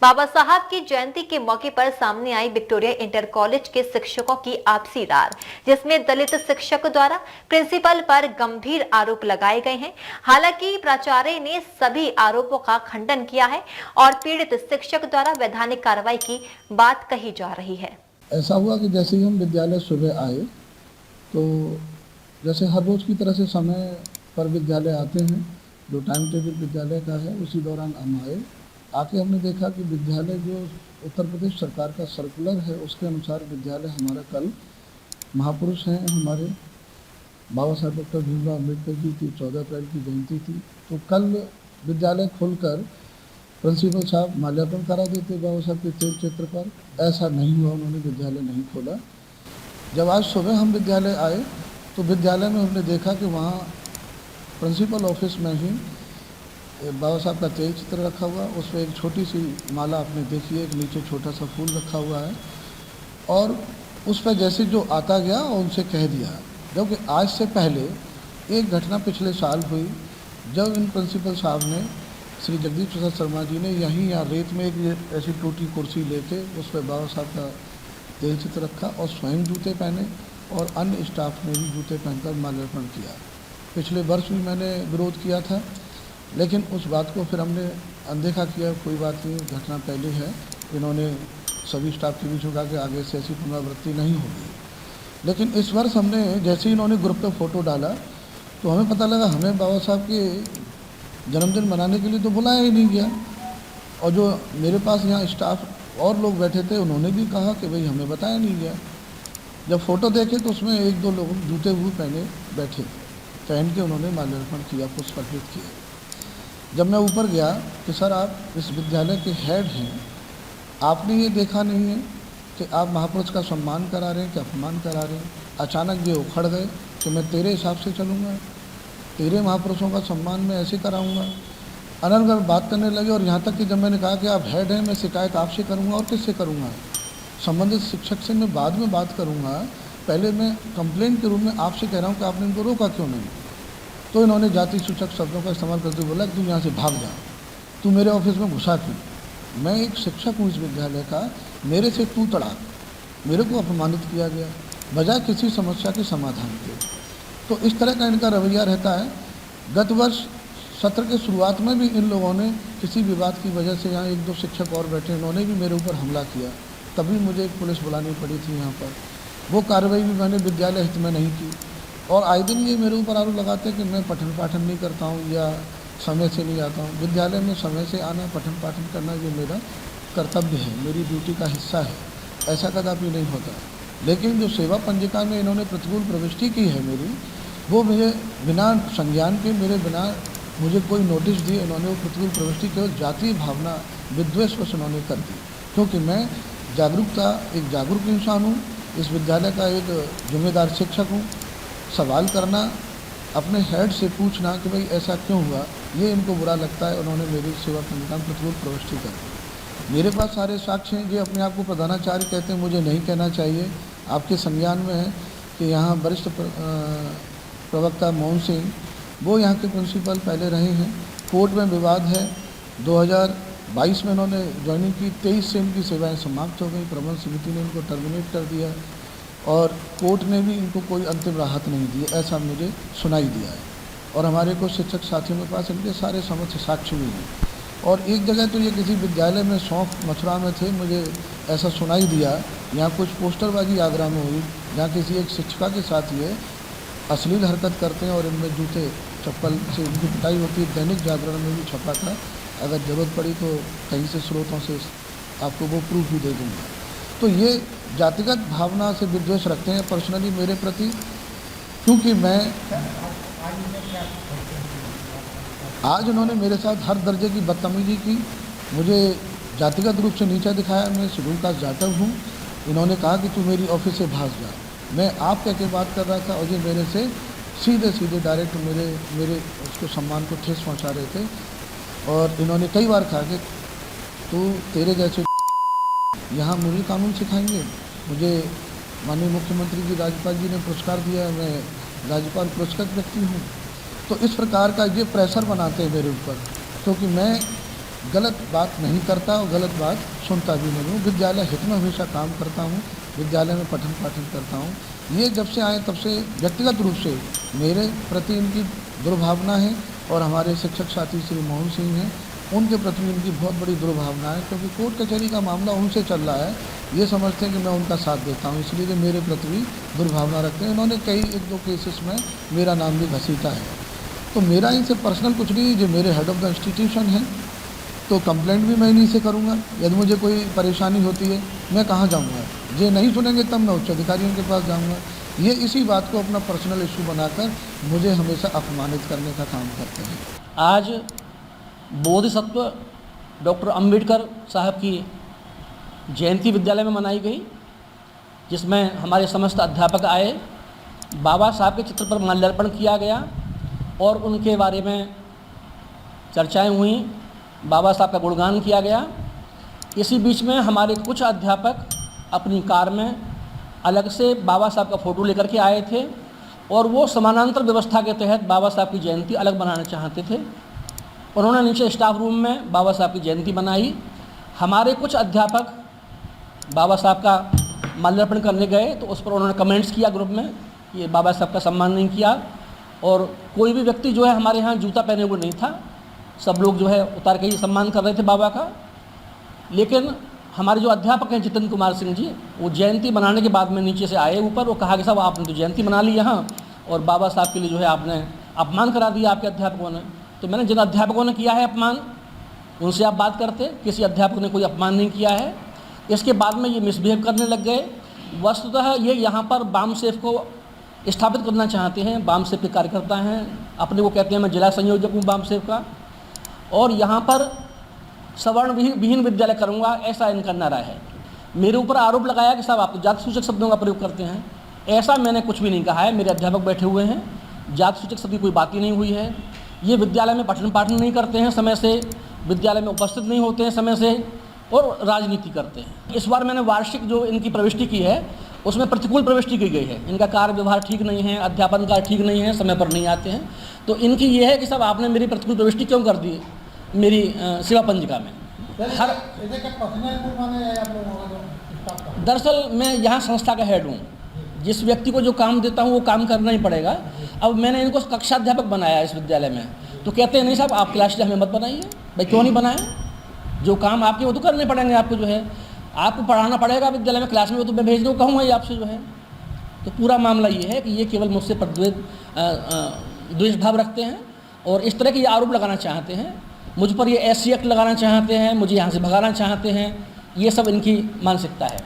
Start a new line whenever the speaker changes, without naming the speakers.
बाबा साहब की जयंती के मौके पर सामने आई विक्टोरिया इंटर कॉलेज के शिक्षकों की आपसी रार, जिसमें दलित शिक्षक द्वारा प्रिंसिपल पर गंभीर आरोप लगाए गए हैं। हालांकि प्राचार्य ने सभी आरोपों का खंडन किया है और पीड़ित शिक्षक द्वारा वैधानिक कार्रवाई की बात कही जा रही है।
ऐसा हुआ कि जैसे ही हम विद्यालय सुबह आए तो जैसे हर रोज़ की तरह से समय पर विद्यालय आते हैं, जो टाइम टेबल विद्यालय का है उसी दौरान हम आए। आके हमने देखा कि विद्यालय जो उत्तर प्रदेश सरकार का सर्कुलर है उसके अनुसार विद्यालय हमारा कल महापुरुष हैं हमारे बाबा साहब डॉक्टर भीमराव अम्बेडकर जी की 14 अप्रैल की जयंती थी, तो कल विद्यालय खोलकर प्रिंसिपल साहब माल्यार्पण करा देते बाबा साहब के तेज चित्र पर। ऐसा नहीं हुआ, उन्होंने विद्यालय नहीं खोला। जब आज सुबह हम विद्यालय आए तो विद्यालय में हमने देखा कि वहाँ प्रिंसिपल ऑफिस में ही बाबा साहब का तेज चित्र रखा हुआ, उस पर एक छोटी सी माला आपने देखी है, एक नीचे छोटा सा फूल रखा हुआ है और उस पर जैसे जो आता गया और उनसे कह दिया। जबकि आज से पहले एक घटना पिछले साल हुई जब इन प्रिंसिपल साहब ने श्री जगदीश प्रसाद शर्मा जी ने यहीं यहाँ रेत में एक ऐसी टूटी कुर्सी लेके उस पर बाबा साहब का तेज चित्र रखा और स्वयं जूते पहने और अन्य स्टाफ ने भी जूते पहनकर माल्यार्पण किया। पिछले वर्ष भी मैंने विरोध किया था, लेकिन उस बात को फिर हमने अनदेखा किया, कोई बात नहीं, घटना पहले है। इन्होंने सभी स्टाफ के बीच में कहा कि आगे से ऐसी पुनरावृत्ति नहीं होगी। लेकिन इस वर्ष हमने जैसे ही इन्होंने ग्रुप पे फ़ोटो डाला तो हमें पता लगा हमें बाबा साहब के जन्मदिन मनाने के लिए तो बुलाया ही नहीं गया। और जो मेरे पास यहाँ स्टाफ और लोग बैठे थे उन्होंने भी कहा कि भाई हमें बताया नहीं गया। जब फ़ोटो देखे तो उसमें एक दो लोग जूते हुए पहने बैठे थे, पहन के उन्होंने माल्यार्पण किया, पुष्प अर्पित किए। जब मैं ऊपर गया कि सर आप इस विद्यालय के हेड हैं, आपने ये देखा नहीं है कि आप महापुरुष का सम्मान करा रहे हैं कि अपमान करा रहे हैं। अचानक ये उखड़ गए कि मैं तेरे हिसाब से चलूँगा, तेरे महापुरुषों का सम्मान मैं ऐसे कराऊँगा। अनर्गल बात करने लगे और यहाँ तक कि जब मैंने कहा कि आप हेड हैं, मैं शिकायत आपसे करूँगा और किससे करूँगा, संबंधित शिक्षक से मैं बाद में बात करूँगा, पहले मैं कंप्लेंट के रूप में आपसे कह रहा हूँ कि आपने इनको रोका क्यों नहीं। तो इन्होंने जाति सूचक शब्दों का इस्तेमाल करते बोला कि तुम यहाँ से भाग जा, तू मेरे ऑफिस में घुसा क्यों, मैं एक शिक्षक हूँ इस विद्यालय का, मेरे से तू तड़ाक, मेरे को अपमानित किया गया बजाय किसी समस्या के समाधान के। तो इस तरह का इनका रवैया रहता है। गत वर्ष सत्र के शुरुआत में भी इन लोगों ने किसी विवाद की वजह से, यहाँ एक दो शिक्षक और बैठे, इन्होंने भी मेरे ऊपर हमला किया, तभी मुझे एक पुलिस बुलानी पड़ी थी यहाँ पर। वो कार्रवाई भी मैंने विद्यालय हित में नहीं की। और आए दिन ये मेरे ऊपर आरोप लगाते हैं कि मैं पठन पाठन नहीं करता हूँ या समय से नहीं आता हूँ। विद्यालय में समय से आना, पठन पाठन करना ये मेरा कर्तव्य है, मेरी ड्यूटी का हिस्सा है, ऐसा कदापि नहीं होता। लेकिन जो सेवा पंजिका में इन्होंने प्रतिकूल प्रविष्टि की है मेरी, वो मुझे बिना संज्ञान के, मेरे बिना मुझे कोई नोटिस दिए इन्होंने वो प्रतिकूल प्रविष्टि केवल जातीय भावना विद्वेष वश उन्होंने कर दी। क्योंकि मैं एक जागरूक इंसान हूँ, इस विद्यालय का एक जिम्मेदार शिक्षक हूँ। सवाल करना, अपने हेड से पूछना कि भाई ऐसा क्यों हुआ, ये इनको बुरा लगता है। उन्होंने मेरी सेवा पंजिका में प्रतिकूल प्रविष्टि कर दी। मेरे पास सारे साक्ष्य हैं। जो अपने आप को प्रधानाचार्य कहते हैं, मुझे नहीं कहना चाहिए, आपके संज्ञान में है कि यहाँ वरिष्ठ प्रवक्ता मोहन सिंह, वो यहाँ के प्रिंसिपल पहले रहे हैं। कोर्ट में विवाद है, 2022 में इन्होंने ज्वाइनिंग की, 23 से इनकी सेवाएँ समाप्त हो गई, प्रबंध समिति ने इनको टर्मिनेट कर दिया और कोर्ट ने भी इनको कोई अंतिम राहत नहीं दी, ऐसा मुझे सुनाई दिया है। और हमारे कुछ शिक्षक साथियों के पास इनके सारे समझ साक्ष्य भी हैं। और एक जगह तो ये किसी विद्यालय में सौंफ मथुरा में थे, मुझे ऐसा सुनाई दिया, यहाँ कुछ पोस्टरबाजी आगरा में हुई जहाँ किसी एक शिक्षिका के साथ ये अश्लील हरकत करते हैं और इनमें जूते चप्पल से इनकी पिटाई होती है। दैनिक जागरण में भी छपा था, अगर ज़रूरत पड़ी तो कहीं से स्रोतों से आपको वो प्रूफ भी दे दूँगा। तो ये जातिगत भावना से विद्वेष रखते हैं पर्सनली मेरे प्रति, क्योंकि मैं आज उन्होंने मेरे साथ हर दर्जे की बदतमीजी की, मुझे जातिगत रूप से नीचा दिखाया। मैं शेड्यूल कास्ट जाटव हूँ। इन्होंने कहा कि तू मेरी ऑफिस से भाग जा, मैं आप कह के बात कर रहा था और ये मेरे से सीधे डायरेक्ट मेरे उसको सम्मान को ठेस पहुँचा रहे थे। और इन्होंने कई बार कहा कि तू तेरे जैसे यहाँ मुझे कानून सिखाएंगे। मुझे माननीय मुख्यमंत्री जी, राज्यपाल जी ने पुरस्कार दिया है, मैं राज्यपाल पुरस्कृत व्यक्ति हूँ। तो इस प्रकार का ये प्रेशर बनाते हैं मेरे ऊपर, क्योंकि मैं गलत बात नहीं करता और गलत बात सुनता भी नहीं हूँ। विद्यालय हित में हमेशा काम करता हूँ, विद्यालय में पठन पाठन करता हूँ। ये जब से आए तब से व्यक्तिगत रूप से मेरे प्रति इनकी दुर्भावना है और हमारे शिक्षक साथी श्री मोहन सिंह हैं, उनके प्रति इनकी बहुत बड़ी दुर्भावना है, क्योंकि कोर्ट कचहरी का मामला उनसे चल रहा है। ये समझते हैं कि मैं उनका साथ देता हूँ, इसलिए मेरे प्रति भी दुर्भावना रखते हैं। इन्होंने कई 1-2 केसेस में मेरा नाम भी घसीटा है। तो मेरा इनसे पर्सनल कुछ नहीं, जो मेरे हेड ऑफ़ द इंस्टीट्यूशन हैं, तो कंप्लेंट भी मैं इन्हीं से करूँगा। यदि मुझे कोई परेशानी होती है मैं कहाँ जाऊँगा, ये नहीं सुनेंगे तब मैं उच्च अधिकारियों के पास जाऊँगा। ये इसी बात को अपना पर्सनल इशू बनाकर मुझे हमेशा अपमानित करने का काम करते हैं।
आज बोधिसत्व डॉक्टर अंबेडकर साहब की जयंती विद्यालय में मनाई गई, जिसमें हमारे समस्त अध्यापक आए, बाबा साहब के चित्र पर माल्यार्पण किया गया और उनके बारे में चर्चाएं हुई, बाबा साहब का गुणगान किया गया। इसी बीच में हमारे कुछ अध्यापक अपनी कार में अलग से बाबा साहब का फ़ोटो लेकर के आए थे और वो समानांतर व्यवस्था के तहत बाबा साहब की जयंती अलग बनाना चाहते थे। उन्होंने नीचे स्टाफ रूम में बाबा साहब की जयंती बनाई। हमारे कुछ अध्यापक बाबा साहब का माल्यार्पण करने गए तो उस पर उन्होंने कमेंट्स किया ग्रुप में, ये बाबा साहब का सम्मान नहीं किया। और कोई भी व्यक्ति जो है हमारे यहाँ जूता पहने हुए नहीं था, सब लोग जो है उतार के ही सम्मान कर रहे थे बाबा का। लेकिन हमारे जो अध्यापक हैं जितेंद्र कुमार सिंह जी, वो जयंती मनाने के बाद में नीचे से आए ऊपर, वो कहा कि साहब आपने तो जयंती मना ली यहाँ और बाबा साहब के लिए जो है आपने अपमान करा दिया आपके अध्यापकों ने। तो मैंने जिन अध्यापकों ने किया है अपमान, उनसे आप बात करते, किसी अध्यापक ने कोई अपमान नहीं किया है। इसके बाद में ये मिसबिहेव करने लग गए। वस्तुतः ये यहाँ पर बामसेफ को स्थापित करना चाहते हैं, बामसेफ के कार्यकर्ता हैं, अपने को कहते हैं मैं जिला संयोजक हूँ बामसेफ का, और यहाँ पर सवर्ण विहीन विद्यालय करूँगा, ऐसा इनका नारा है। मेरे ऊपर आरोप लगाया कि साहब आप तो जाति सूचक शब्दों का प्रयोग करते हैं। ऐसा मैंने कुछ भी नहीं कहा है, मेरे अध्यापक बैठे हुए हैं, जाति सूचक शब्द की कोई बात ही नहीं हुई है। ये विद्यालय में पठन पाठन नहीं करते हैं समय से, विद्यालय में उपस्थित नहीं होते हैं समय से और राजनीति करते हैं। इस बार मैंने वार्षिक जो इनकी प्रविष्टि की है उसमें प्रतिकूल प्रविष्टि की गई है। इनका कार्य व्यवहार ठीक नहीं है, अध्यापन कार्य ठीक नहीं है, समय पर नहीं आते हैं। तो इनकी ये है कि साहब आपने मेरी प्रतिकूल प्रविष्टि क्यों कर दी मेरी सेवा पंजिका में। हर दरअसल मैं यहाँ संस्था का हेड हूँ, जिस व्यक्ति को जो काम देता हूँ वो काम करना ही पड़ेगा। अब मैंने इनको कक्षाध्यापक बनाया इस विद्यालय में, तो कहते हैं नहीं साहब आप क्लास टीचर हमें मत बनाइए। भाई क्यों नहीं बनाए, जो काम आपके वो तो करने पड़ेंगे आपको, जो है आपको पढ़ाना पड़ेगा विद्यालय में, क्लास में वो तो मैं भेजने को कहूँगा ही आपसे जो है। तो पूरा मामला ये है कि ये केवल मुझसे द्वेष भाव रखते हैं और इस तरह के ये आरोप लगाना चाहते हैं मुझ पर, ये SC एक्ट लगाना चाहते हैं, मुझे यहाँ से भगाना चाहते हैं। ये सब इनकी मानसिकता है।